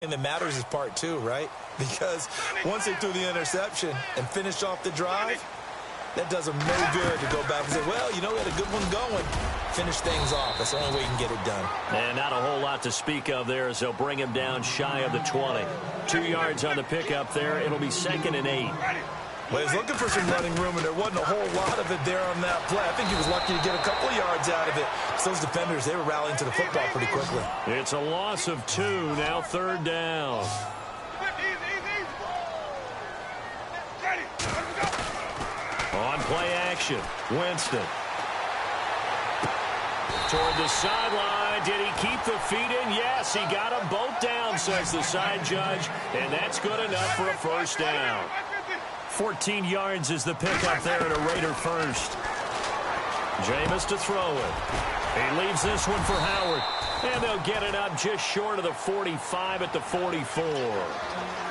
thing that matters is part two, right? Because once they threw the interception and finished off the drive, that does them no good to go back and say, well, you know, we had a good one going. Finish things off. That's the only way you can get it done. And not a whole lot to speak of there as they'll bring him down shy of the 20. 2 yards on the pickup there. It'll be 2nd and 8. Well, he's looking for some running room, and there wasn't a whole lot of it there on that play. I think he was lucky to get a couple yards out of it. So those defenders, they were rallying to the football pretty quickly. It's a loss of 2, now 3rd down. On play action, Winston. Toward the sideline. Did he keep the feet in? Yes, he got them both down, says the side judge. And that's good enough for a first down. 14 yards is the pickup there at a Raider first. Jameis to throw it. He leaves this one for Howard. And they'll get it up just short of the 45 at the 44.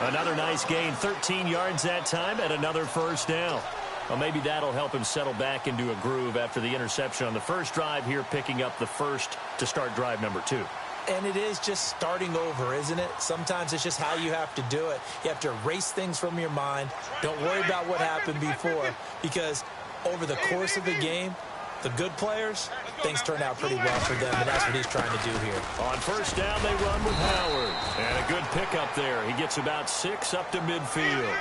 Another nice gain, 13 yards that time, and another first down. Well, maybe that'll help him settle back into a groove after the interception on the first drive here, picking up the first to start drive number 2. And it is just starting over, isn't it? Sometimes it's just how you have to do it. You have to erase things from your mind. Don't worry about what happened before, because over the course of the game, the good players, things turn out pretty well for them, and that's what he's trying to do here. On first down, they run with Howard. And a good pickup there. He gets about 6 up to midfield.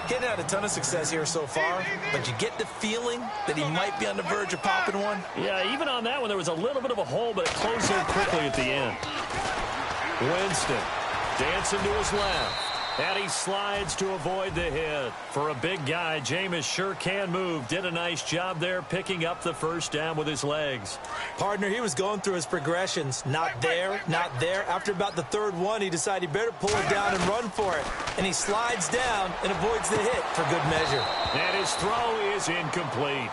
Getting had a ton of success here so far, but you get the feeling that he might be on the verge of popping one. Yeah, even on that one, there was a little bit of a hole, but it closed in quickly at the end. Winston dancing to his left. And he slides to avoid the hit. For a big guy, Jameis sure can move. Did a nice job there picking up the first down with his legs. Partner, he was going through his progressions. Not there, not there. After about the third one, he decided he better pull it down and run for it. And he slides down and avoids the hit for good measure. And his throw is incomplete.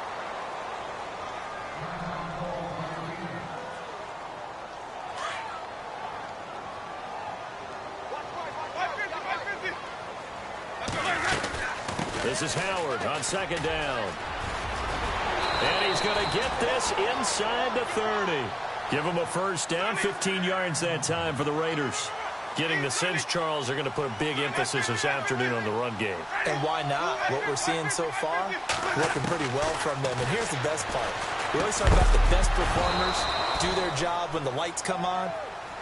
This is Howard on 2nd down. And he's going to get this inside the 30. Give him a first down, 15 yards that time for the Raiders. Getting the sense, Charles, are going to put a big emphasis this afternoon on the run game. And why not? What we're seeing so far, working pretty well from them. And here's the best part. We always talk about the best performers do their job when the lights come on.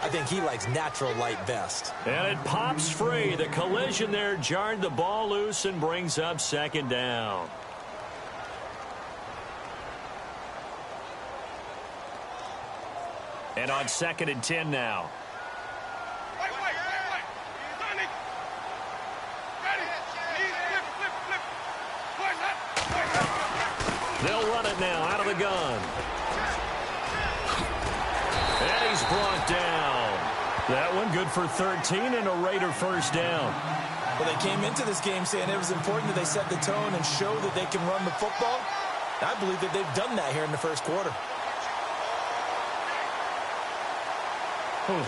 I think he likes natural light best. And it pops free. The collision there jarred the ball loose and brings up 2nd down. And on 2nd and 10 now. They'll run it now out of the gun. And he's brought down. That one good for 13 and a Raider first down. Well, they came into this game saying it was important that they set the tone and show that they can run the football. I believe that they've done that here in the first quarter.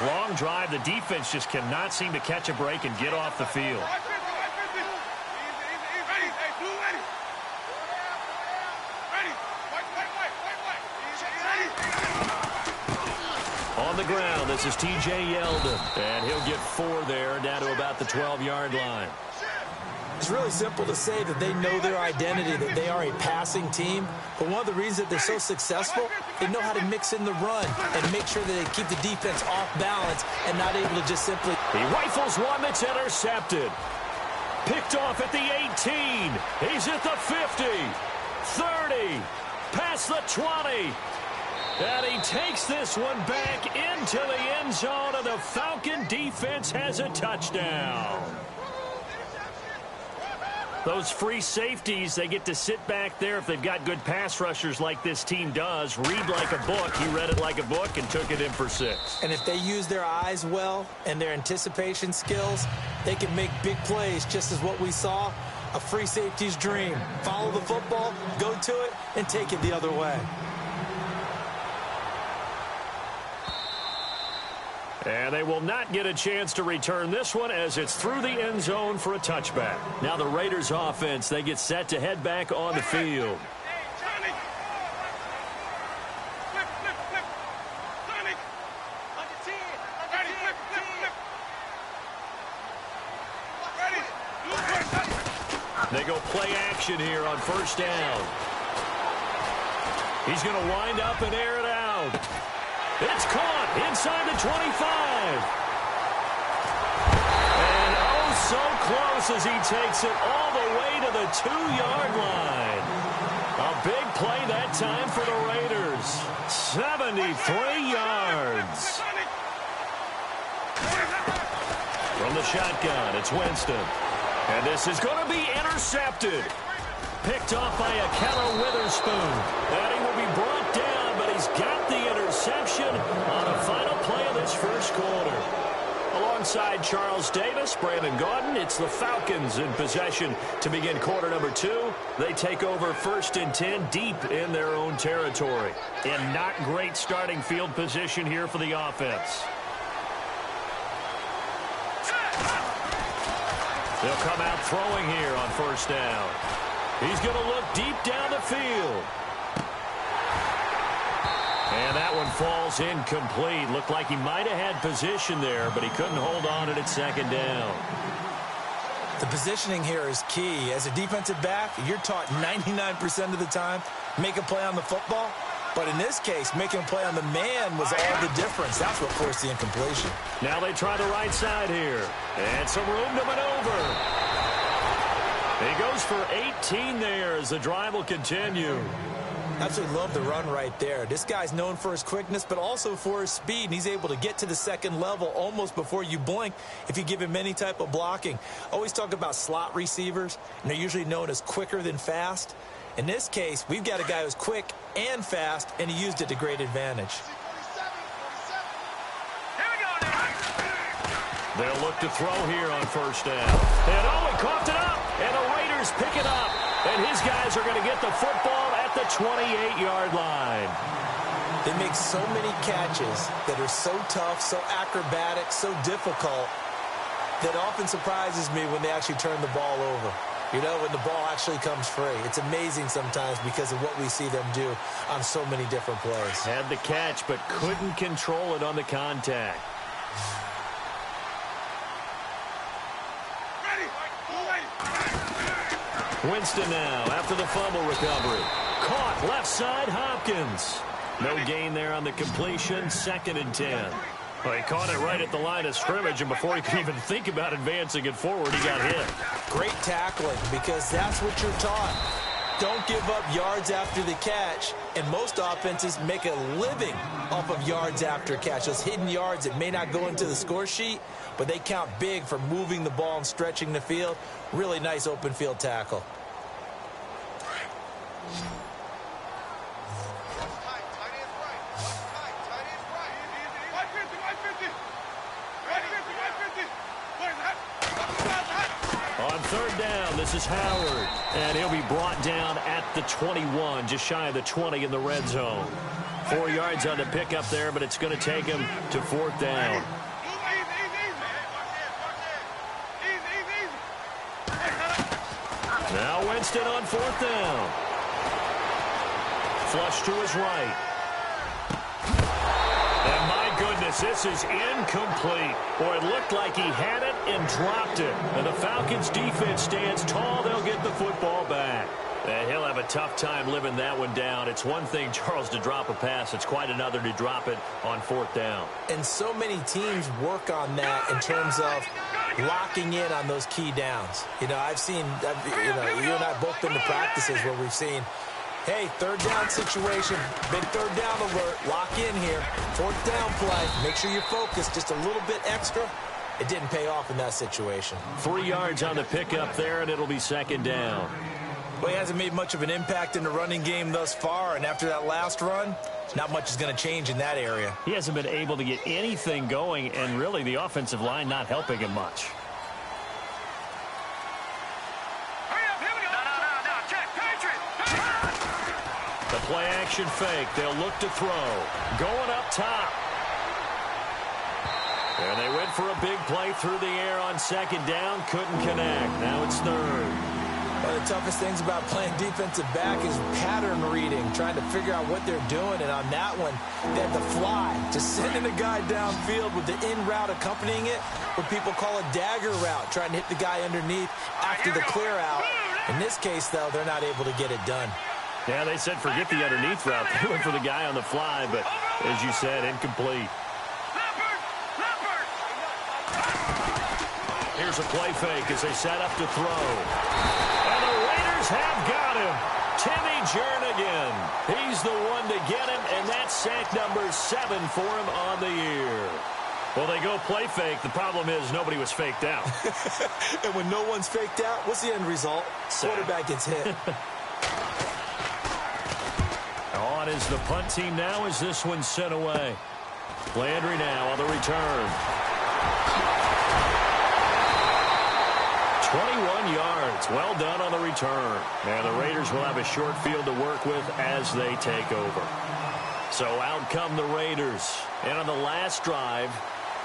Long drive. The defense just cannot seem to catch a break and get off the field. On the ground, this is T.J. Yeldon. And he'll get 4 there, down to about the 12-yard line. It's really simple to say that they know their identity, that they are a passing team. But one of the reasons that they're so successful, they know how to mix in the run and make sure that they keep the defense off balance and not able to just simply... He rifles one that's intercepted. Picked off at the 18. He's at the 50. 30. Past the 20. And he takes this one back into the end zone, and the Falcon defense has a touchdown. Those free safeties, they get to sit back there if they've got good pass rushers like this team does. Read like a book. He read it like a book and took it in for 6. And if they use their eyes well and their anticipation skills, they can make big plays, just as what we saw. A free safety's dream. Follow the football, go to it, and take it the other way. And they will not get a chance to return this one as it's through the end zone for a touchback. Now the Raiders offense, they get set to head back on the field. They go play action here on first down. He's going to wind up and air it out. It's caught inside the 25. And oh, so close as he takes it all the way to the 2-yard line. A big play that time for the Raiders. 73 yards. From the shotgun, it's Winston. And this is going to be intercepted. Picked off by a Keller Witherspoon. And he will be brought down, but he's got the interception on a final play of this first quarter. Alongside Charles Davis, Brandon Gaudin, it's the Falcons in possession to begin quarter number 2. They take over 1st and 10 deep in their own territory. And not great starting field position here for the offense. They'll come out throwing here on first down. He's going to look deep down the field. And that one falls incomplete. Looked like he might have had position there, but he couldn't hold on at its second down. The positioning here is key. As a defensive back, you're taught 99% of the time, make a play on the football. But in this case, making a play on the man was all the difference. That's what forced the incompletion. Now they try the right side here. And some room to maneuver. He goes for 18 there as the drive will continue. Absolutely love the run right there. This guy's known for his quickness, but also for his speed. And he's able to get to the second level almost before you blink if you give him any type of blocking. Always talk about slot receivers, and they're usually known as quicker than fast. In this case, we've got a guy who's quick and fast, and he used it to great advantage. They'll look to throw here on first down. And oh, he coughed it up. And the Raiders pick it up. And his guys are going to get the football at the 28-yard line. They make so many catches that are so tough, so acrobatic, so difficult, that often surprises me when they actually turn the ball over. You know, when the ball actually comes free. It's amazing sometimes because of what we see them do on so many different plays. Had the catch, but couldn't control it on the contact. Winston now after the fumble recovery. Caught left side, Hopkins. No gain there on the completion, 2nd and 10. Well, he caught it right at the line of scrimmage, and before he could even think about advancing it forward, he got hit. Great tackling, because that's what you're taught. Don't give up yards after the catch, and most offenses make a living off of yards after catch. Those hidden yards that may not go into the score sheet, but they count big for moving the ball and stretching the field. Really nice open field tackle. On third down, this is Howard. And he'll be brought down at the 21, just shy of the 20 in the red zone. 4 yards on the pickup there, but it's going to take him to 4th down. Now Winston on 4th down. Flush to his right. And my goodness, this is incomplete. Boy, it looked like he had it and dropped it. And the Falcons defense stands tall. They'll get the football back. And he'll have a tough time living that one down. It's one thing, Charles, to drop a pass. It's quite another to drop it on 4th down. And so many teams work on that in terms of locking in on those key downs. You know, I've seen, you know, you and I both been to practices where we've seen, hey, 3rd down situation, big 3rd down alert, lock in here, 4th down play, make sure you're focused just a little bit extra. It didn't pay off in that situation. 3 yards on the pickup there, and it'll be 2nd down. Well, he hasn't made much of an impact in the running game thus far, and after that last run, not much is going to change in that area. He hasn't been able to get anything going, and really the offensive line not helping him much. The play-action fake. They'll look to throw. Going up top. And they went for a big play through the air on 2nd down. Couldn't connect. Now it's 3rd. One of the toughest things about playing defensive back is pattern reading, trying to figure out what they're doing. And on that one, they had to fly, just sending a guy downfield with the in route accompanying it, what people call a dagger route, trying to hit the guy underneath after the clear out. In this case, though, they're not able to get it done. Yeah, they said forget the underneath route. They went for the guy on the fly, but as you said, incomplete. Here's a play fake as they set up to throw. And the Raiders have got him. Timmy Jernigan. He's the one to get him, and that's sack number 7 for him on the year. Well, they go play fake. The problem is nobody was faked out. And when no one's faked out, what's the end result? Quarterback gets hit. On is the punt team now as this one's sent away. Landry now on the return. 21 yards. Well done on the return. And the Raiders will have a short field to work with as they take over. So out come the Raiders. And on the last drive,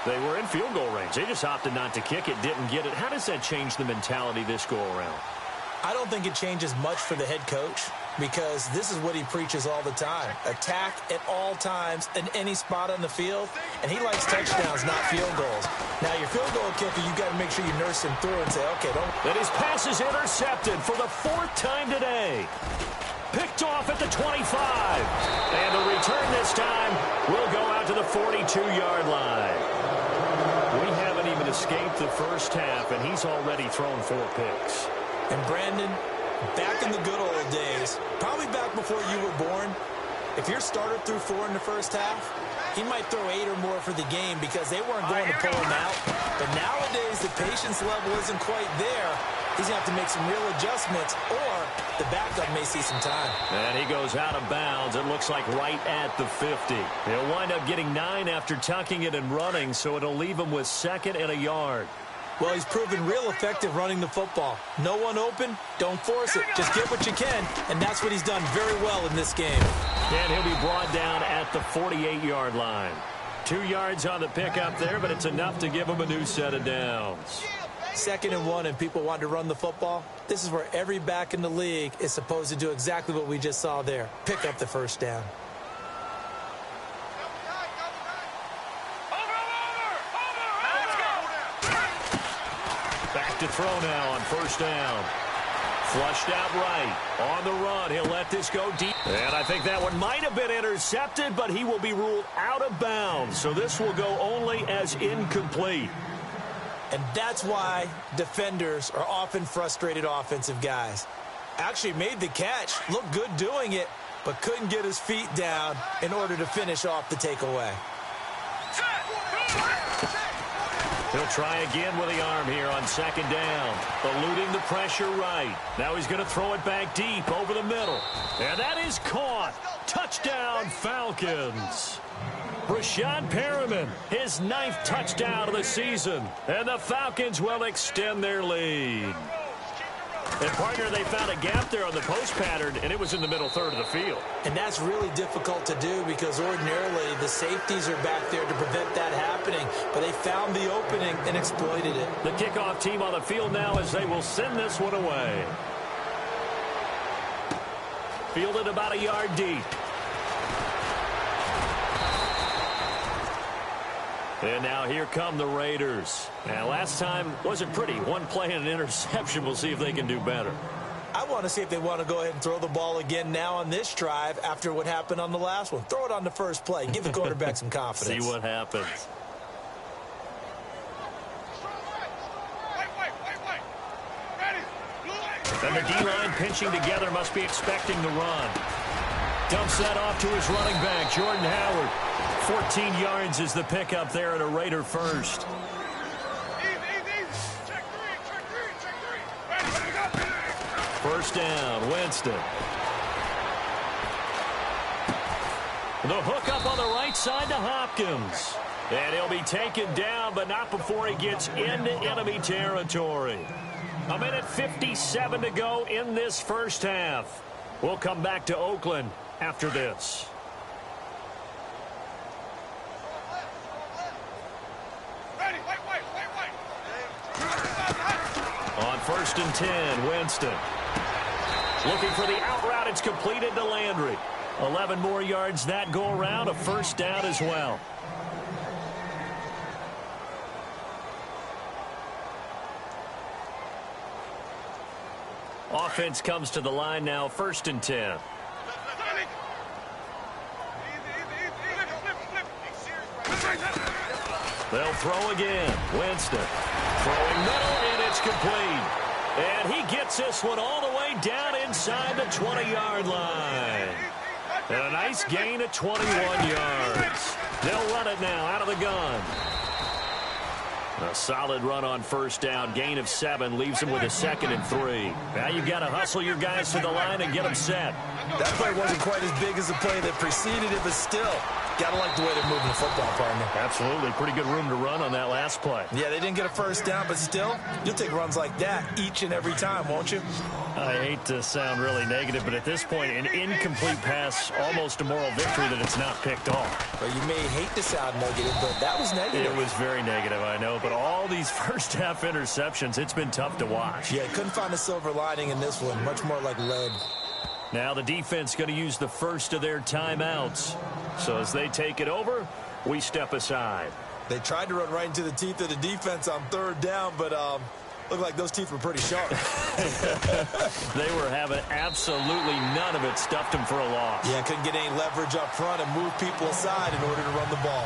they were in field goal range. They just opted not to kick it, didn't get it. How does that change the mentality this go-around? I don't think it changes much for the head coach because this is what he preaches all the time. Attack at all times in any spot on the field, and he likes touchdowns, not field goals. Now, your field goal kicker, you've got to make sure you nurse him through and say, okay, don't. And his pass is intercepted for the 4th time today. Picked off at the 25. And the return this time will go out to the 42-yard line. We haven't even escaped the first half, and he's already thrown 4 picks. And Brandon, back in the good old days, probably back before you were born, if your starter threw 4 in the first half, he might throw 8 or more for the game because they weren't going to pull him out. But nowadays, the patience level isn't quite there. He's going to have to make some real adjustments, or the backup may see some time. And he goes out of bounds. It looks like right at the 50. He'll wind up getting 9 after tucking it and running, so it'll leave him with 2nd and a yard. Well, he's proven real effective running the football. No one open, don't force it. Just get what you can, and that's what he's done very well in this game. And he'll be brought down at the 48-yard line. 2 yards on the pickup there, but it's enough to give him a new set of downs. 2nd and 1, and people want to run the football. This is where every back in the league is supposed to do exactly what we just saw there. Pick up the first down. Back to throw now on 1st down. Flushed out right. On the run, he'll let this go deep. And I think that one might have been intercepted, but he will be ruled out of bounds. So this will go only as incomplete. And that's why defenders are often frustrated offensive guys. Actually made the catch, looked good doing it, but couldn't get his feet down in order to finish off the takeaway. He'll try again with the arm here on 2nd down. Eluding the pressure right. Now he's going to throw it back deep over the middle. And that is caught. Touchdown, Falcons. Rashad Perriman, his 9th touchdown of the season. And the Falcons will extend their lead. And, partner, they found a gap there on the post pattern, and it was in the middle 3rd of the field. And that's really difficult to do because ordinarily the safeties are back there to prevent that happening. But they found the opening and exploited it. The kickoff team on the field now as they will send this one away. Fielded about a yard deep. And now here come the Raiders. And last time wasn't pretty. One play and an interception. We'll see if they can do better. I want to see if they want to go ahead and throw the ball again now on this drive after what happened on the last one. Throw it on the first play. Give the quarterback some confidence. See what happens. And the D-line pinching together must be expecting the run. Dumps that off to his running back, Jordan Howard. 14 yards is the pickup there at a Raider first. First down, Winston. The hook up on the right side to Hopkins. And he'll be taken down, but not before he gets into enemy territory. 1:57 to go in this first half. We'll come back to Oakland after this. On 1st and 10, Winston. Looking for the out route. It's completed to Landry. 11 more yards that go around. A first down as well. Offense comes to the line now, 1st and 10. They'll throw again. Winston throwing middle, and it's complete. And he gets this one all the way down inside the 20-yard line. And a nice gain of 21 yards. They'll run it now out of the gun. A solid run on 1st down. Gain of 7 leaves them with a 2nd and 3. Now you've got to hustle your guys to the line and get them set. That play wasn't quite as big as the play that preceded it, but still, got to like the way they're moving the football, partner. Absolutely. Pretty good room to run on that last play. Yeah, they didn't get a 1st down, but still, you'll take runs like that each and every time, won't you? I hate to sound really negative, but at this point, an incomplete pass, almost a moral victory that it's not picked off. Well, you may hate to sound negative, but that was negative. It was very negative, I know, but all these first-half interceptions, it's been tough to watch. Yeah, couldn't find a silver lining in this one. Much more like lead. Now the defense going to use the first of their timeouts. So as they take it over, we step aside. They tried to run right into the teeth of the defense on 3rd down, but looked like those teeth were pretty sharp. They were having absolutely none of it. Stuffed them for a loss. Yeah, couldn't get any leverage up front and move people aside in order to run the ball.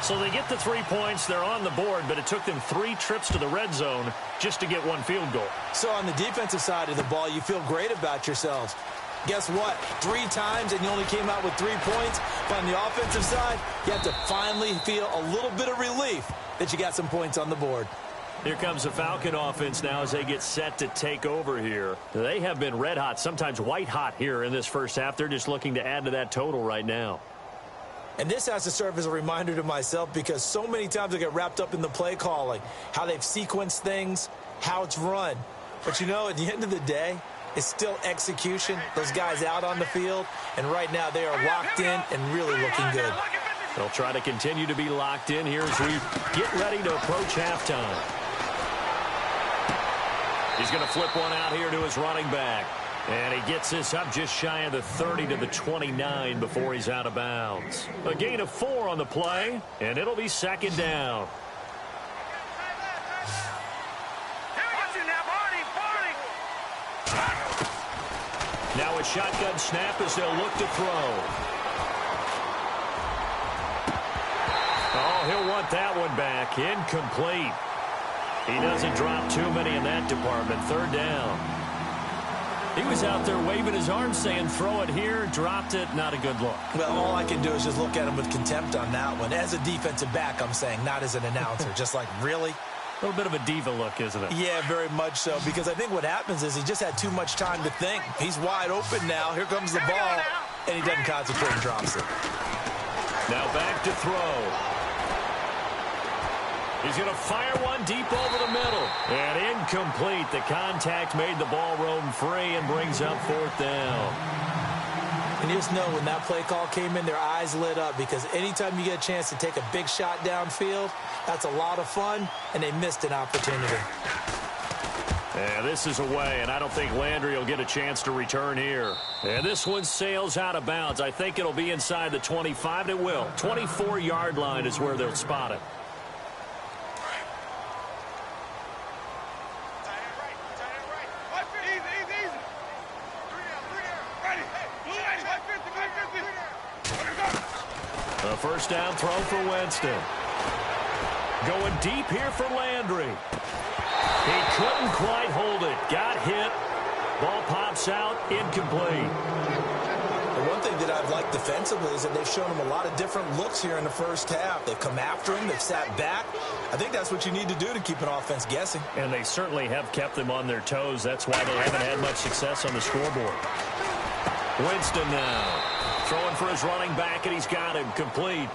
So they get the 3 points. They're on the board, but it took them 3 trips to the red zone just to get 1 field goal. So on the defensive side of the ball, you feel great about yourselves. Guess what? 3 times and you only came out with 3 points. But on the offensive side, you have to finally feel a little bit of relief that you got some points on the board. Here comes the Falcon offense now as they get set to take over here. They have been red hot, sometimes white hot here in this first half. They're just looking to add to that total right now. And this has to serve as a reminder to myself because so many times I get wrapped up in the play calling, how they've sequenced things, how it's run. But, you know, at the end of the day, it's still execution. Those guys out on the field, and right now they are locked in and really looking good. They'll try to continue to be locked in here as we get ready to approach halftime. He's going to flip one out here to his running back. And he gets this up just shy of the 30 to the 29 before he's out of bounds. A gain of 4 on the play, and it'll be 2nd down. Now a shotgun snap as they'll look to throw. Oh, he'll want that one back. Incomplete. He doesn't drop too many in that department. 3rd down. He was out there waving his arms saying, throw it here, dropped it, not a good look. Well, all I can do is just look at him with contempt on that one. As a defensive back, I'm saying, not as an announcer. Just like, really? A little bit of a diva look, isn't it? Yeah, very much so, because I think what happens is he just had too much time to think. He's wide open now. Here comes the ball, and he doesn't concentrate and drops it. Now back to throw. He's going to fire one deep over the middle. And incomplete. The contact made the ball roam free and brings up 4th down. And you just know when that play call came in, their eyes lit up because anytime you get a chance to take a big shot downfield, that's a lot of fun, and they missed an opportunity. Yeah, this is away, and I don't think Landry will get a chance to return here. And this one sails out of bounds. I think it'll be inside the 25. It will. 24-yard line is where they'll spot it. A 1st down throw for Winston. Going deep here for Landry. He couldn't quite hold it. Got hit. Ball pops out. Incomplete. The one thing that I've liked defensively is that they've shown him a lot of different looks here in the first half. They've come after him. They've sat back. I think that's what you need to do to keep an offense guessing. And they certainly have kept them on their toes. That's why they haven't had much success on the scoreboard. Winston now. Throwing for his running back, and he's got him complete.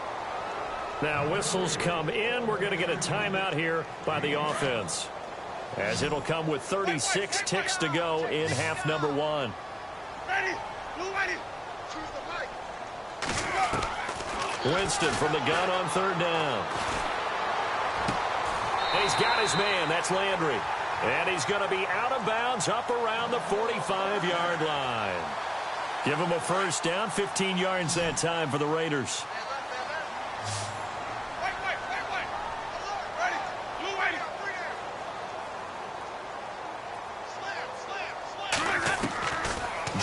Now whistles come in. We're going to get a timeout here by the offense, as it'll come with 36 ticks to go in half number 1. Winston from the gun on 3rd down. And he's got his man. That's Landry. And he's going to be out of bounds up around the 45-yard line. Give him a 1st down, 15 yards that time for the Raiders.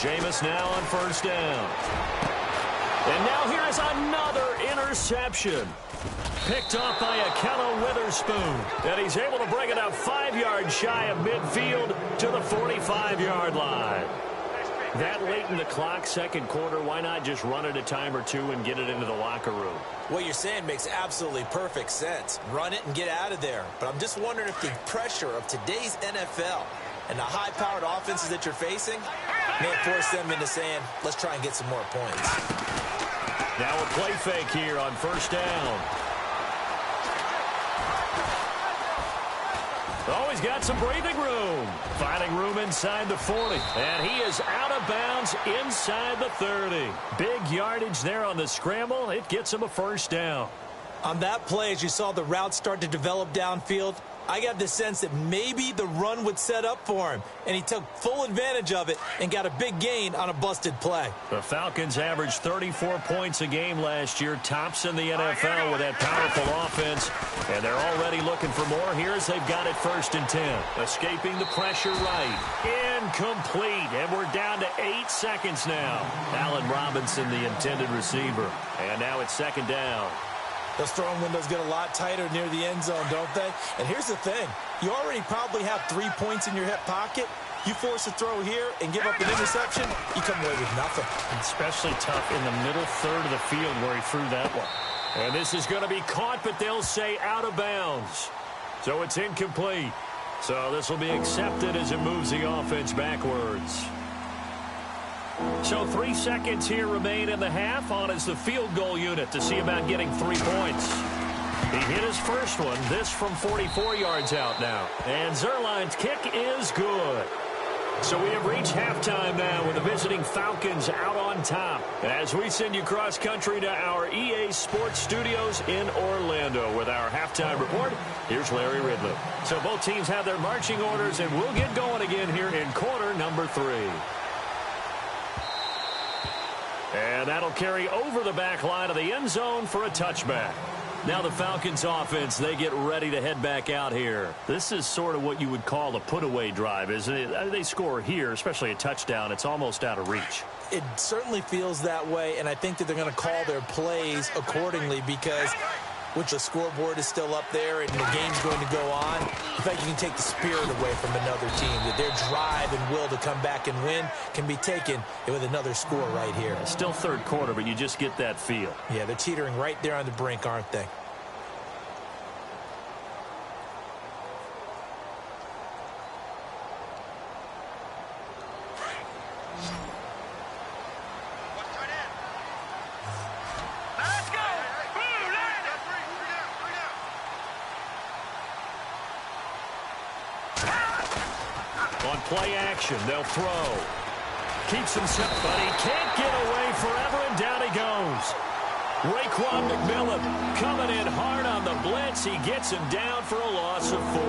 Jameis now on first down. And now here is another interception. Picked off by Akello Witherspoon. And he's able to bring it up 5 yards shy of midfield to the 45-yard line. That late in the clock, second quarter, why not just run it a time or two and get it into the locker room? What you're saying makes absolutely perfect sense. Run it and get out of there. But I'm just wondering if the pressure of today's NFL and the high-powered offenses that you're facing may force them into saying, let's try and get some more points. Now a play fake here on first down. Oh, he's got some breathing room. Finding room inside the 40. And he is out of bounds inside the 30. Big yardage there on the scramble. It gets him a first down. On that play, as you saw the route start to develop downfield, I got the sense that maybe the run would set up for him, and he took full advantage of it and got a big gain on a busted play. The Falcons averaged 34 points a game last year, tops in the NFL with that powerful offense, and they're already looking for more. Here's they've got it 1st and 10. Escaping the pressure right. Incomplete, and we're down to 8 seconds now. Allen Robinson, the intended receiver, and now it's 2nd down. Those throwing windows get a lot tighter near the end zone, don't they? And here's the thing. You already probably have 3 points in your hip pocket. You force a throw here and give up an interception, you come away with nothing. Especially tough in the middle third of the field where he threw that one. And this is going to be caught, but they'll say out of bounds. So it's incomplete. So this will be accepted as it moves the offense backwards. So 3 seconds here remain in the half. On is the field goal unit to see about getting 3 points. He hit his first one. This from 44 yards out now. And Zerline's kick is good. So we have reached halftime now with the visiting Falcons out on top. As we send you cross country to our EA Sports Studios in Orlando with our halftime report. Here's Larry Ridley. So both teams have their marching orders, and we'll get going again here in quarter number 3. And that'll carry over the back line of the end zone for a touchback. Now the Falcons offense, they get ready to head back out here. This is sort of what you would call a put-away drive, isn't it? They score here, especially a touchdown. It's almost out of reach. It certainly feels that way, and I think that they're going to call their plays accordingly because which the scoreboard is still up there and the game's going to go on. In fact, you can take the spirit away from another team. That their drive and will to come back and win can be taken with another score right here. Still third quarter, but you just get that feel. Yeah, they're teetering right there on the brink, aren't they? Play action, they'll throw. Keeps himself, but he can't get away forever, and down he goes. Raekwon McMillan coming in hard on the blitz. He gets him down for a loss of 4.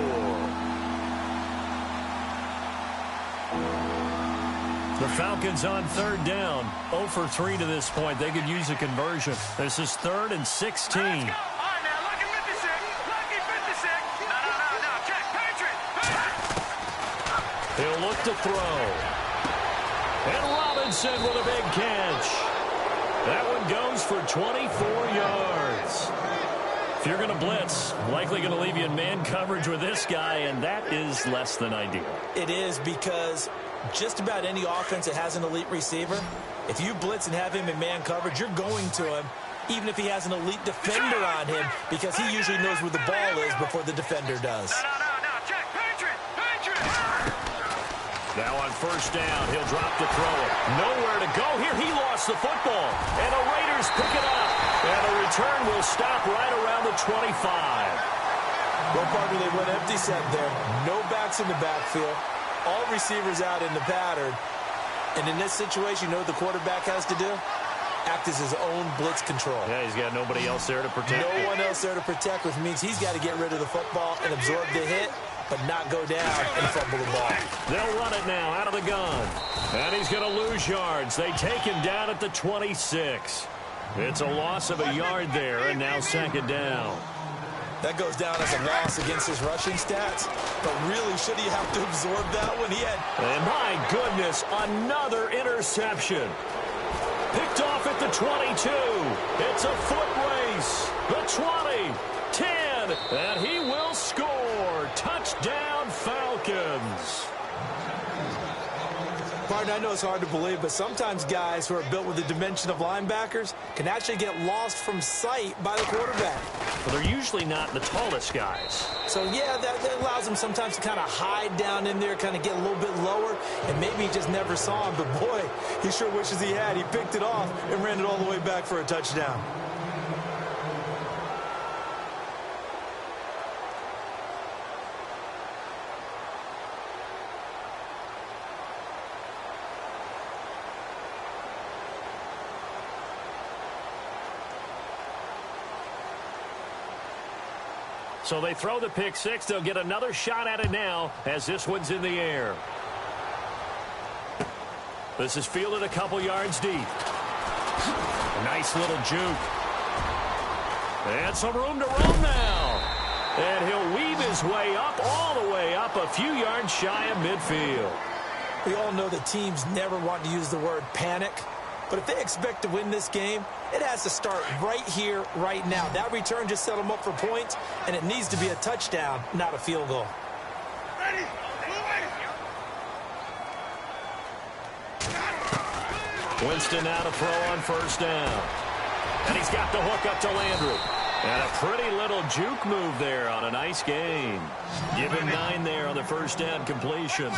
The Falcons on 3rd down. 0 for 3 to this point. They could use a conversion. This is 3rd and 16. He'll look to throw. And Robinson with a big catch. That one goes for 24 yards. If you're going to blitz, likely going to leave you in man coverage with this guy, and that is less than ideal. It is, because just about any offense that has an elite receiver, if you blitz and have him in man coverage, you're going to him, even if he has an elite defender on him, because he usually knows where the ball is before the defender does. Now on 1st down, he'll drop to throw it. Nowhere to go here. He lost the football. And the Raiders pick it up. And the return will stop right around the 25. Well, partner, they went empty set there. No backs in the backfield. All receivers out in the pattern. And in this situation, you know what the quarterback has to do? Act as his own blitz control. Yeah, he's got nobody else there to protect. No one else there to protect, which means he's got to get rid of the football and absorb the hit, but not go down and fumble the ball. They'll run it now out of the gun. And he's going to lose yards. They take him down at the 26. It's a loss of a yard there, and now 2nd down. That goes down as a loss against his rushing stats. But really, should he have to absorb that when he had... And my goodness, another interception. Picked off at the 22. It's a foot race. The 20, 10, and he will score. Touchdown, Falcons. Partner, I know it's hard to believe, but sometimes guys who are built with the dimension of linebackers can actually get lost from sight by the quarterback. Well, they're usually not the tallest guys. So, yeah, that allows them sometimes to kind of hide down in there, kind of get a little bit lower, and maybe he just never saw him. But, boy, he sure wishes he had. He picked it off and ran it all the way back for a touchdown. So they throw the pick six. They'll get another shot at it now as this one's in the air. This is fielded a couple yards deep. A nice little juke. And some room to roam now. And he'll weave his way up, all the way up, a few yards shy of midfield. We all know that teams never want to use the word panic. But if they expect to win this game, it has to start right here, right now. That return just set them up for points, and it needs to be a touchdown, not a field goal. Winston now to throw on first down. And he's got the hook up to Landry. And a pretty little juke move there on a nice gain. Give him 9 there on the first down completion.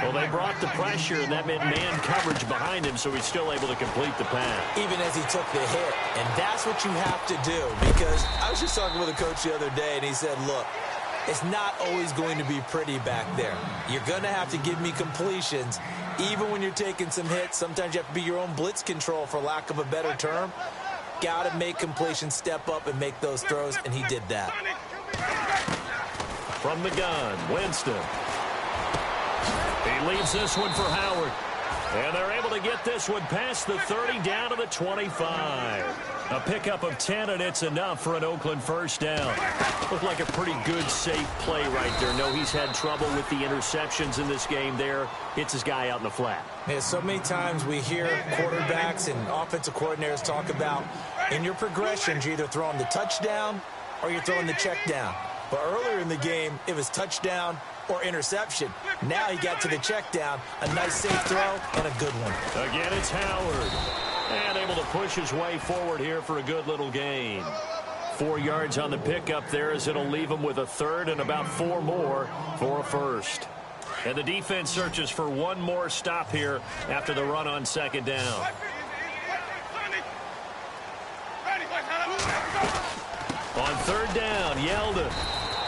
Well, they brought the pressure, and that meant man coverage behind him, so he's still able to complete the pass. Even as he took the hit. And that's what you have to do, because I was just talking with a coach the other day, and he said, look, it's not always going to be pretty back there. You're going to have to give me completions. Even when you're taking some hits, sometimes you have to be your own blitz control, for lack of a better term. Got to make completions, step up and make those throws, and he did that. From the gun, Winston. He leaves this one for Howard. And they're able to get this one past the 30 down to the 25. A pickup of 10, and it's enough for an Oakland first down. Looked like a pretty good, safe play right there. No, he's had trouble with the interceptions in this game there. Hits his guy out in the flat. Yeah, so many times we hear quarterbacks and offensive coordinators talk about in your progressions, you're either throwing the touchdown or you're throwing the check down. But earlier in the game, it was touchdown or interception. Now he got to the check down, a nice safe throw, and a good one. Again, it's Howard. And able to push his way forward here for a good little gain. 4 yards on the pickup there, as it'll leave him with a third and about 4 more for a first. And the defense searches for one more stop here after the run on second down. On third down, Yeldon.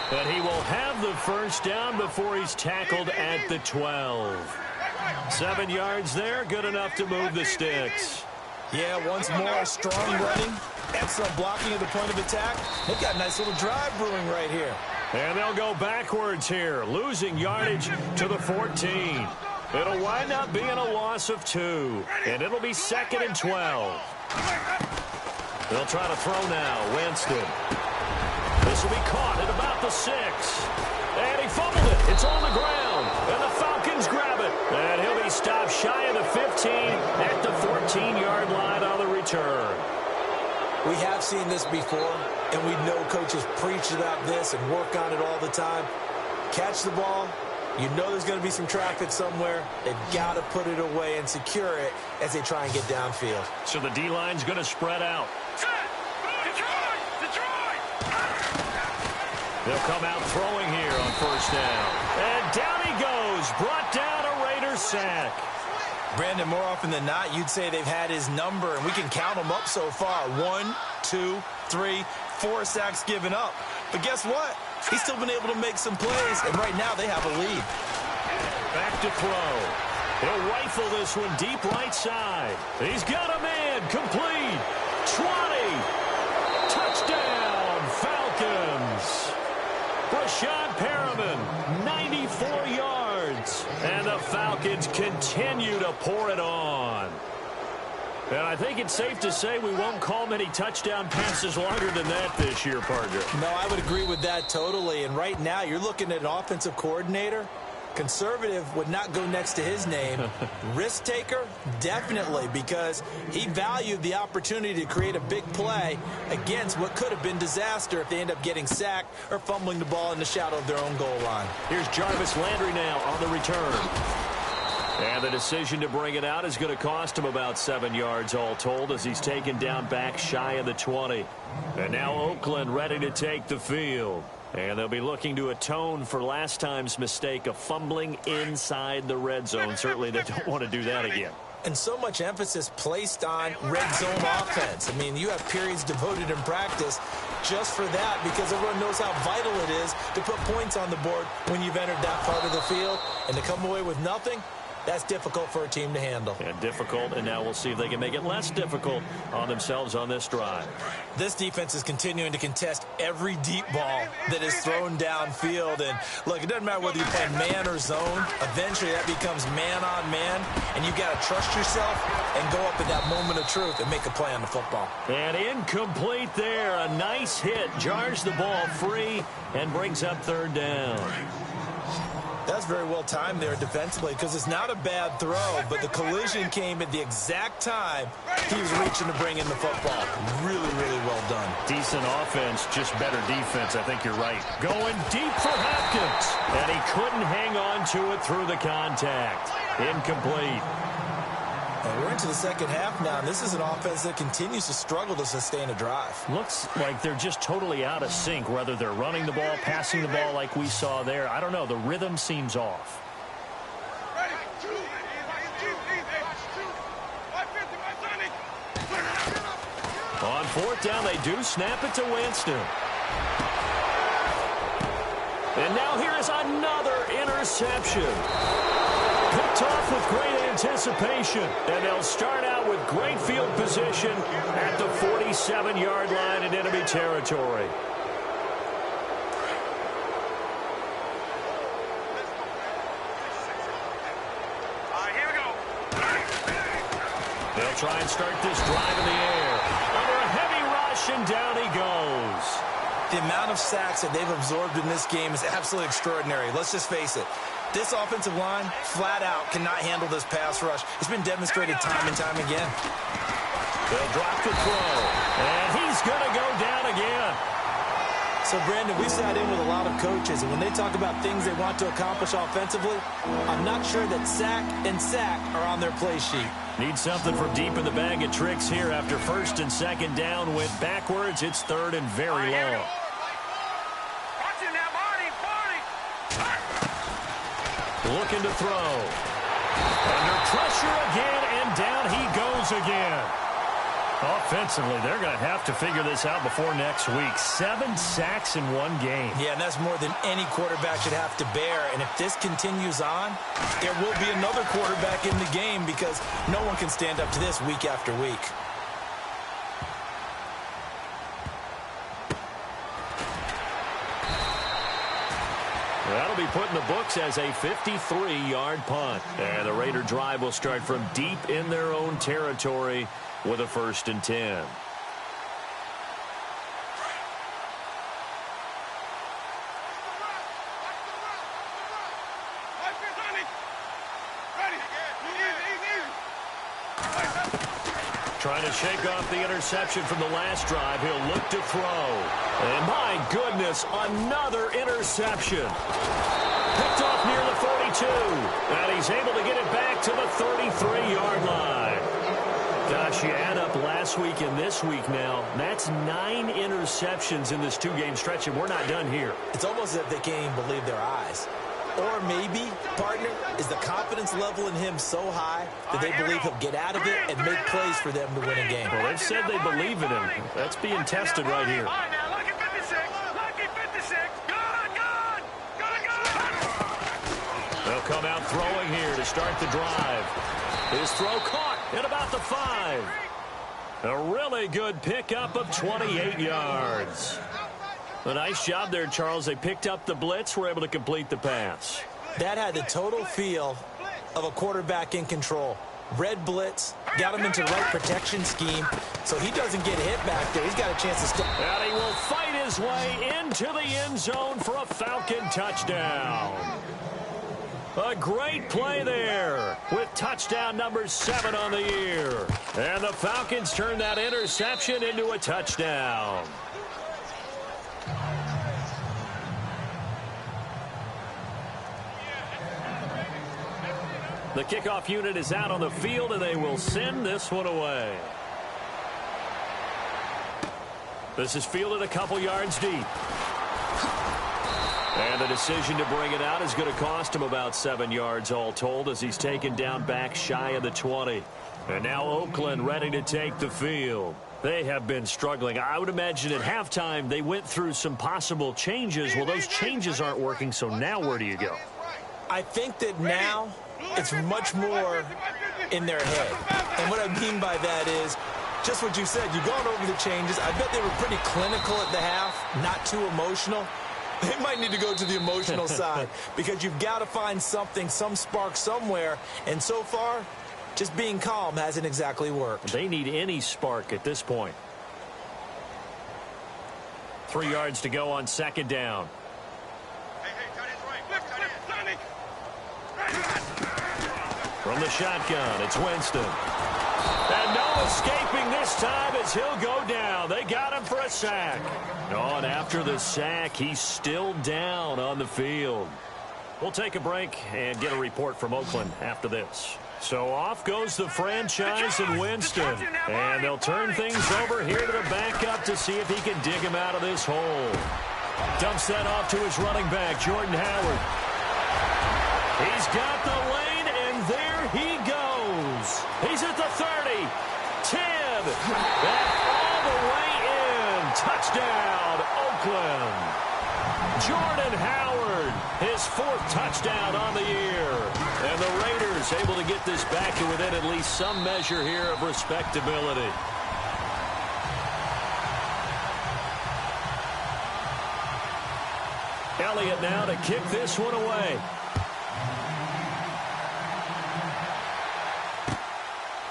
And he will have the first down before he's tackled at the 12. 7 yards there, good enough to move the sticks. Yeah, once more, strong running, excellent blocking at the point of attack. They've got a nice little drive brewing right here. And they'll go backwards here, losing yardage to the 14. It'll wind up being a loss of 2, and it'll be 2nd and 12. They'll try to throw now, Winston. This will be caught at about the 6. And he fumbled it. It's on the ground. And the Falcons grab it. And he'll be stopped shy of the 15 at the 14-yard line on the return. We have seen this before, and we know coaches preach about this and work on it all the time. Catch the ball. You know there's going to be some traffic somewhere. They've got to put it away and secure it as they try and get downfield. So the D-line's going to spread out. They'll come out throwing here on first down. And down he goes. Brought down a Raider sack. Brandon, more often than not, you'd say they've had his number, and we can count them up so far. 1, 2, 3, 4 sacks given up. But guess what? He's still been able to make some plays, and right now they have a lead. Back to throw. He'll rifle this one deep right side. He's got a man. Complete. 20. Touchdown, Falcons. Brashad Perriman, 94 yards. And the Falcons continue to pour it on. And I think it's safe to say we won't call many touchdown passes longer than that this year, partner. No, I would agree with that totally. And right now, you're looking at an offensive coordinator. Conservative would not go next to his name. Risk taker, definitely, because he valued the opportunity to create a big play against what could have been disaster if they end up getting sacked or fumbling the ball in the shadow of their own goal line. Here's Jarvis Landry now on the return. And the decision to bring it out is going to cost him about 7 yards all told as he's taken down back shy of the 20. And now Oakland ready to take the field. And they'll be looking to atone for last time's mistake of fumbling inside the red zone. Certainly they don't want to do that again. And so much emphasis placed on red zone offense. I mean, you have periods devoted in practice just for that because everyone knows how vital it is to put points on the board when you've entered that part of the field. And to come away with nothing, that's difficult for a team to handle. And difficult, and now we'll see if they can make it less difficult on themselves on this drive. This defense is continuing to contest every deep ball that is thrown downfield. And, look, it doesn't matter whether you play man or zone. Eventually, that becomes man on man, and you've got to trust yourself and go up in that moment of truth and make a play on the football. And incomplete there. A nice hit. Jars the ball free and brings up third down. That's very well timed there defensively because it's not a bad throw, but the collision came at the exact time he was reaching to bring in the football. Really, really well done. Decent offense, just better defense. I think you're right. Going deep for Hopkins, and he couldn't hang on to it through the contact. Incomplete. And we're into the second half now, and this is an offense that continues to struggle to sustain a drive. Looks like they're just totally out of sync, whether they're running the ball, passing the ball like we saw there. I don't know. The rhythm seems off. On fourth down, they do snap it to Winston. And now here is another interception. Picked off with great anticipation, and they'll start out with great field position at the 47-yard line in enemy territory. Here we go. They'll try and start this drive in the air. Under a heavy rush, and down he goes. The amount of sacks that they've absorbed in this game is absolutely extraordinary. Let's just face it. This offensive line, flat out, cannot handle this pass rush. It's been demonstrated time and time again. They'll drop the throw, and he's going to go down again. So, Brandon, we sat in with a lot of coaches, and when they talk about things they want to accomplish offensively, I'm not sure that sack and sack are on their play sheet. Need something from deep in the bag of tricks here after first and second down went backwards. It's third and very long. Looking to throw. Under pressure again, and down he goes again. Offensively, they're going to have to figure this out before next week. 7 sacks in one game. Yeah, and that's more than any quarterback should have to bear. And if this continues on, there will be another quarterback in the game because no one can stand up to this week after week. That'll be put in the books as a 53-yard punt. And the Raider drive will start from deep in their own territory with a 1st and 10. Trying to shake off the interception from the last drive. He'll look to throw. And my goodness, another interception. Picked off near the 42. And he's able to get it back to the 33-yard line. Gosh, you add up last week and this week now. That's 9 interceptions in this 2-game stretch, and we're not done here. It's almost as if they can't even believe their eyes. Or maybe, partner, is the confidence level in him so high that they believe he'll get out of it and make plays for them to win a game. Well, they've said they believe in him. That's being tested right here. They'll come out throwing here to start the drive. His throw caught at about the 5. A really good pickup of 28 yards. A nice job there, Charles. They picked up the blitz, were able to complete the pass. That had the total feel of a quarterback in control. red blitz, got him into the right protection scheme, so he doesn't get hit back there. He's got a chance to step. And he will fight his way into the end zone for a Falcon touchdown. A great play there with touchdown number 7 on the year. And the Falcons turn that interception into a touchdown. The kickoff unit is out on the field, and they will send this one away. This is fielded a couple yards deep. And the decision to bring it out is going to cost him about 7 yards all told as he's taken down back shy of the 20. And now Oakland ready to take the field. They have been struggling. I would imagine at halftime they went through some possible changes. Well, those changes aren't working, so now where do you go? I think that now it's much more in their head. And what I mean by that is just what you said. You've gone over the changes. I bet they were pretty clinical at the half, not too emotional. They might need to go to the emotional side because you've got to find something, some spark somewhere. And so far, just being calm hasn't exactly worked. They need any spark at this point. 3 yards to go on second down. From the shotgun, it's Winston. And no escaping this time as he'll go down. They got him for a sack. Oh, and after the sack, he's still down on the field. We'll take a break and get a report from Oakland after this. So off goes the franchise and Winston. And they'll turn things over here to the backup to see if he can dig him out of this hole. Dumps that off to his running back, Jordan Howard. He's got the lane, and there he goes. He's at the 30, 10, and all the way in. Touchdown, Oakland. Jordan Howard, his 4th touchdown on the year. And the Raiders able to get this back to within at least some measure here of respectability. Elliott now to kick this one away.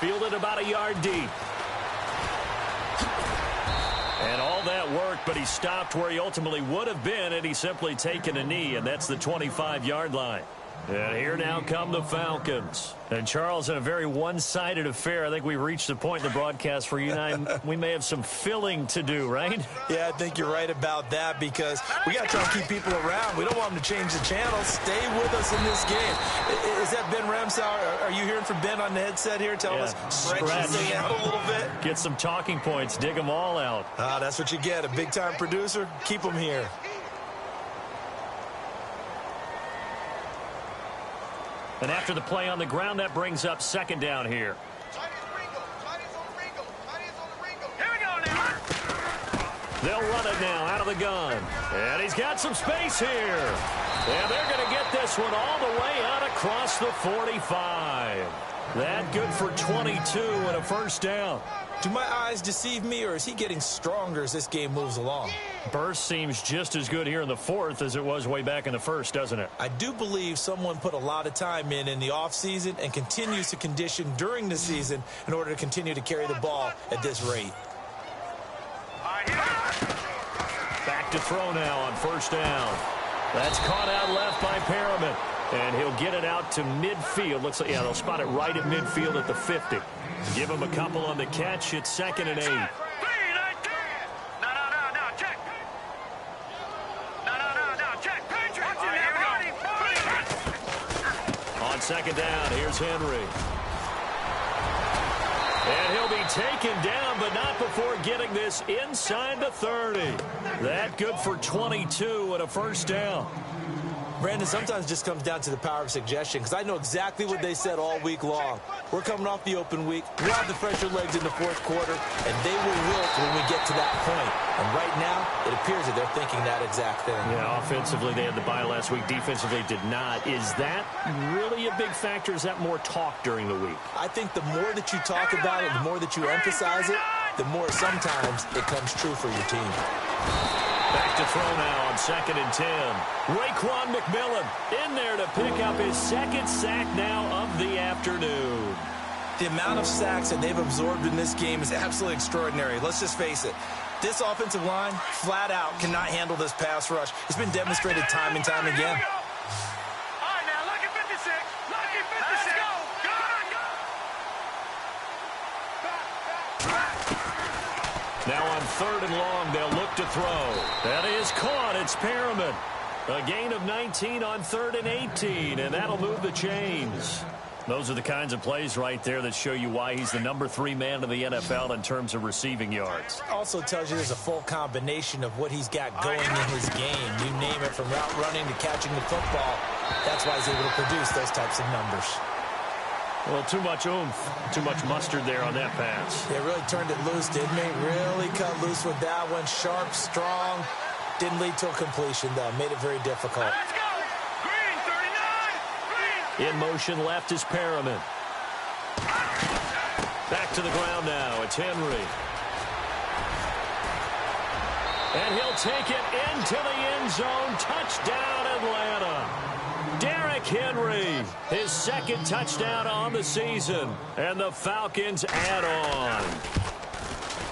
Fielded about a yard deep. And all that worked, but he stopped where he ultimately would have been had he simply taken a knee, and that's the 25-yard line. And here now come the Falcons. And, Charles, in a very one-sided affair, I think we've reached the point in the broadcast where you and I, we may have some filling to do, right? Yeah, I think you're right about that because we got to try and keep people around. We don't want them to change the channel. Stay with us in this game. Is that Ben Ramsauer? Are you hearing from Ben on the headset here telling us stretch this thing out a little bit? Get some talking points. Dig them all out. That's what you get. A big-time producer. Keep them here. And after the play on the ground, that brings up second down here. They'll run it now out of the gun. And he's got some space here. And they're going to get this one all the way out across the 45. That good for 22 and a first down. Do my eyes deceive me, or is he getting stronger as this game moves along? Burst seems just as good here in the 4th as it was way back in the 1st, doesn't it? I do believe someone put a lot of time in the offseason and continues to condition during the season in order to continue to carry the ball at this rate. Back to throw now on first down. That's caught out left by Perriman. And he'll get it out to midfield. Looks like, yeah, they'll spot it right at midfield at the 50. Give him a couple on the catch. It's 2nd and 8. On second down, here's Henry. And he'll be taken down, but not before getting this inside the 30. That good for 22 and a first down. Brandon, sometimes it just comes down to the power of suggestion because I know exactly what they said all week long. We're coming off the open week. We'll have the fresher legs in the 4th quarter, and they will wilt when we get to that point. And right now, it appears that they're thinking that exact thing. Yeah, offensively, they had the bye last week. Defensively, did not. Is that really a big factor? Is that more talk during the week? I think the more that you talk about it, the more that you emphasize it, the more sometimes it comes true for your team. Back to throw now on 2nd and 10. Raekwon McMillan in there to pick up his 2nd sack now of the afternoon. The amount of sacks that they've absorbed in this game is absolutely extraordinary. Let's just face it. This offensive line, flat out, cannot handle this pass rush. It's been demonstrated time and time again. All right, now, lucky 56. Lucky 56. Let's go. Now on 3rd and long, they'll look to throw. That is caught. It's Perriman. A gain of 19 on 3rd and 18, and that'll move the chains. Those are the kinds of plays right there that show you why he's the number 3 man in the NFL in terms of receiving yards. Also tells you there's a full combination of what he's got going in his game. You name it, from route running to catching the football. That's why he's able to produce those types of numbers. Well, too much oomph, too much mustard there on that pass. They really turned it loose, didn't they? Really cut loose with that one. Sharp, strong. Didn't lead to a completion, though. Made it very difficult. Let's go. Green, 39. Green. In motion left is Perriman. Back to the ground now. It's Henry. And he'll take it into the end zone. Touchdown, Atlanta. Derrick Henry, his 2nd touchdown on the season. And the Falcons add on.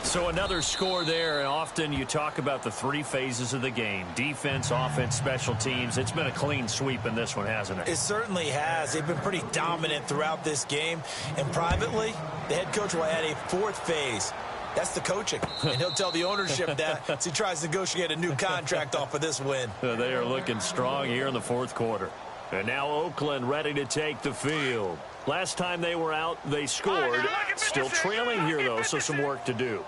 So another score there, and often you talk about the 3 phases of the game. Defense, offense, special teams. It's been a clean sweep in this one, hasn't it? It certainly has. They've been pretty dominant throughout this game. And privately, the head coach will add a 4th phase. That's the coaching. And he'll tell the ownership that as he tries to negotiate a new contract off of this win. They are looking strong here in the 4th quarter. And now Oakland ready to take the field. Last time they were out, they scored. Still trailing here, though, so some work to do.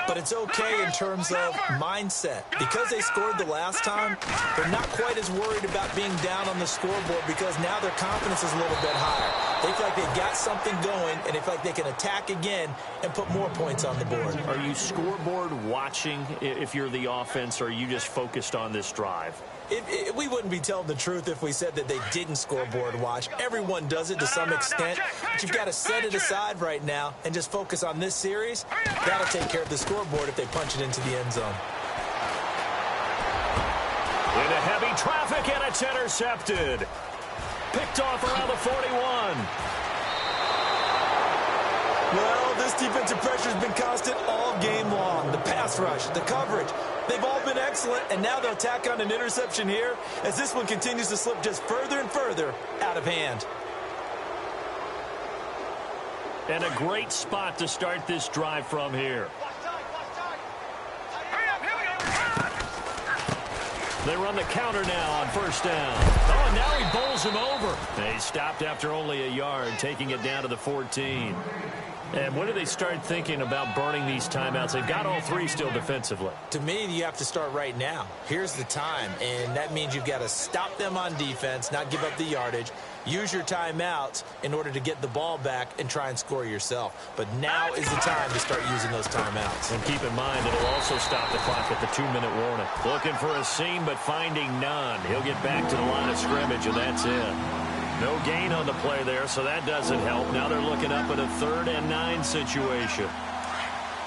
But it's okay in terms of mindset. Because they scored the last time, they're not quite as worried about being down on the scoreboard because now their confidence is a little bit higher. They feel like they've got something going, and they feel like they can attack again and put more points on the board. Are you scoreboard watching if you're the offense, or are you just focused on this drive? We wouldn't be telling the truth if we said that they didn't scoreboard watch. Everyone does it to some extent, but you've got to set it aside right now and just focus on this series. That'll take care of the scoreboard if they punch it into the end zone. Into heavy traffic, and it's intercepted. Picked off around the 41. Well, this defensive pressure has been constant all game long. The pass rush, the coverage, they've all been excellent, and now they'll tack on an interception here as this one continues to slip just further and further out of hand. And a great spot to start this drive from here. They run the counter now on 1st down. Oh, and now he bowls him over. They stopped after only a yard, taking it down to the 14. And when do they start thinking about burning these timeouts? They've got all 3 still defensively. To me, you have to start right now. Here's the time, and that means you've got to stop them on defense, not give up the yardage, use your timeouts in order to get the ball back and try and score yourself. But now is the time to start using those timeouts. And keep in mind, it'll also stop the clock at the 2-minute warning. Looking for a seam, but finding none. He'll get back to the line of scrimmage, and that's it. No gain on the play there, so that doesn't help. Now they're looking up at a 3rd and 9 situation.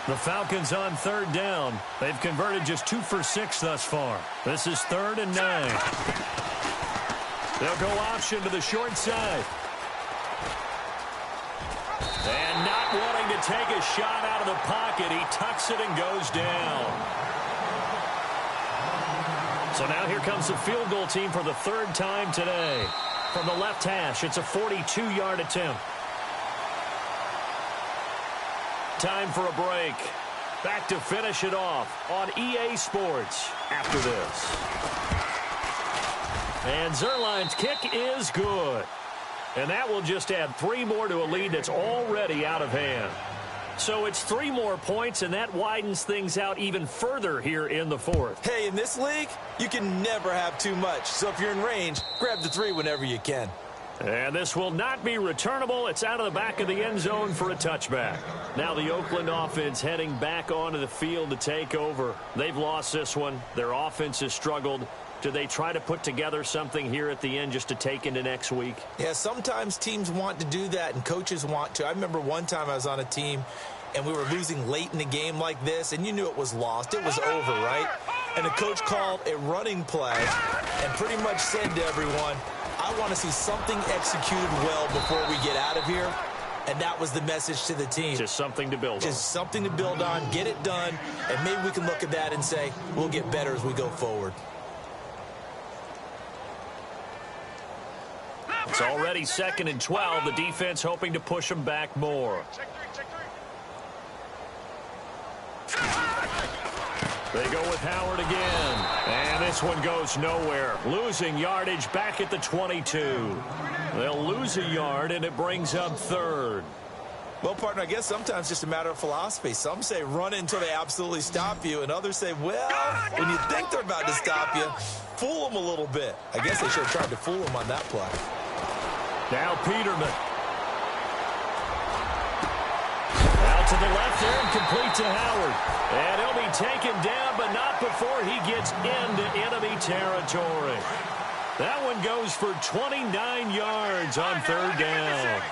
The Falcons on 3rd down. They've converted just 2 for 6 thus far. This is 3rd and 9. They'll go option to the short side. And not wanting to take a shot out of the pocket, he tucks it and goes down. So now here comes the field goal team for the 3rd time today. From the left hash, it's a 42-yard attempt. Time for a break. Back to finish it off on EA Sports after this. And Zerline's kick is good. And that will just add 3 more to a lead that's already out of hand. So it's 3 more points, and that widens things out even further here in the 4th. Hey, in this league, you can never have too much. So if you're in range, grab the 3 whenever you can. And this will not be returnable. It's out of the back of the end zone for a touchback. Now the Oakland offense heading back onto the field to take over. They've lost this one. Their offense has struggled. Do they try to put together something here at the end just to take into next week? Yeah, sometimes teams want to do that and coaches want to. I remember one time I was on a team and we were losing late in the game like this, and you knew it was lost. It was over, right? And the coach called a running play and pretty much said to everyone, I want to see something executed well before we get out of here. And that was the message to the team. Just something to build on. Just something to build on, get it done, and maybe we can look at that and say, we'll get better as we go forward. It's already 2nd and 12. The defense hoping to push them back more. They go with Howard again. And this one goes nowhere. Losing yardage back at the 22. They'll lose a yard, and it brings up 3rd. Well, partner, I guess sometimes it's just a matter of philosophy. Some say run until they absolutely stop you, and others say, well, when you think they're about to stop you, fool them a little bit. I guess they should have tried to fool them on that play. Now Peterman. Out to the left there and complete to Howard. And he'll be taken down, but not before he gets into enemy territory. That one goes for 29 yards on 3rd down.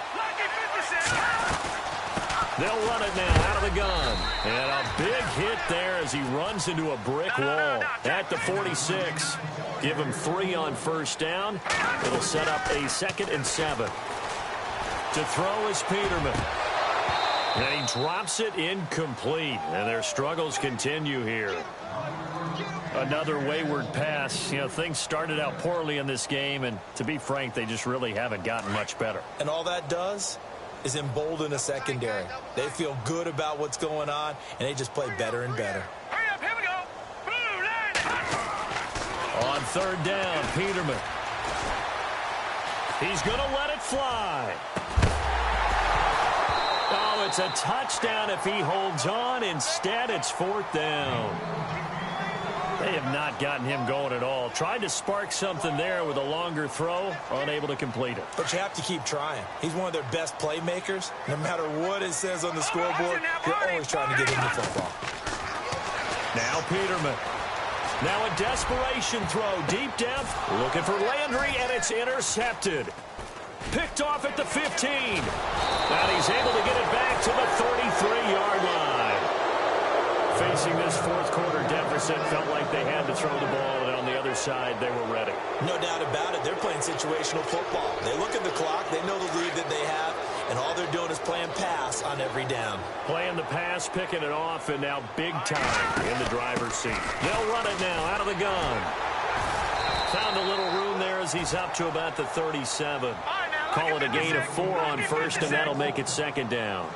They'll run it now out of the gun. And a big hit there as he runs into a brick wall at the 46. Give him 3 on 1st down. It'll set up a 2nd and 7. To throw is Peterman. And he drops it incomplete. And their struggles continue here. Another wayward pass. You know, things started out poorly in this game, and to be frank, they just really haven't gotten much better. And all that does is embolden a secondary. They feel good about what's going on, and they just play better and better. Hurry up, here we go. Blue line. On 3rd down, Peterman. He's going to let it fly. Oh, it's a touchdown if he holds on. Instead, it's 4th down. They have not gotten him going at all. Tried to spark something there with a longer throw, unable to complete it. But you have to keep trying. He's one of their best playmakers. No matter what it says on the scoreboard, they're always trying to get him the football. Now Peterman. Now a desperation throw deep down. Looking for Landry, and it's intercepted. Picked off at the 15. And he's able to get it back to the 33-yard line. Facing this 4th quarter deficit, felt like they had to throw the ball, and on the other side, they were ready. No doubt about it. They're playing situational football. They look at the clock. They know the lead that they have, and all they're doing is playing pass on every down. Playing the pass, picking it off, and now big time in the driver's seat. They'll run it now out of the gun. Found a little room there as he's up to about the 37. Call it a gain of 4 on 1st, and that'll make it 2nd down.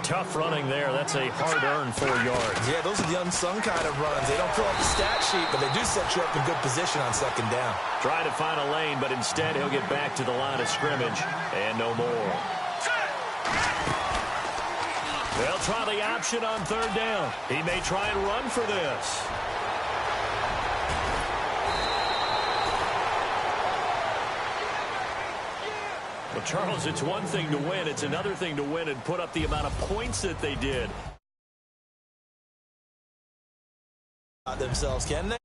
Tough running there. That's a hard-earned 4 yards. Yeah, those are the unsung kind of runs. They don't fill up the stat sheet, but they do set you up in good position on 2nd down. Try to find a lane, but instead he'll get back to the line of scrimmage and no more. They'll try the option on 3rd down. He may try and run for this. Well, Charles, it's one thing to win. It's another thing to win and put up the amount of points that they did. Themselves, can they?